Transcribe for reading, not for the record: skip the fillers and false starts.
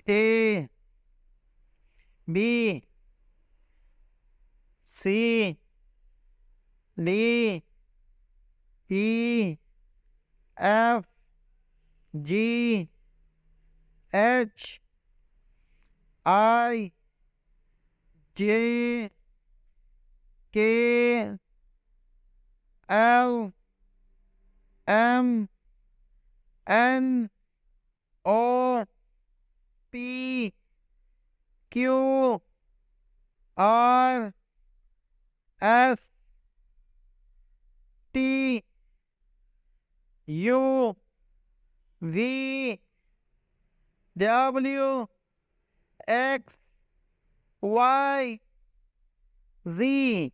A B C D E F G H I J K L M N O P Q R S T U V W X Y Z.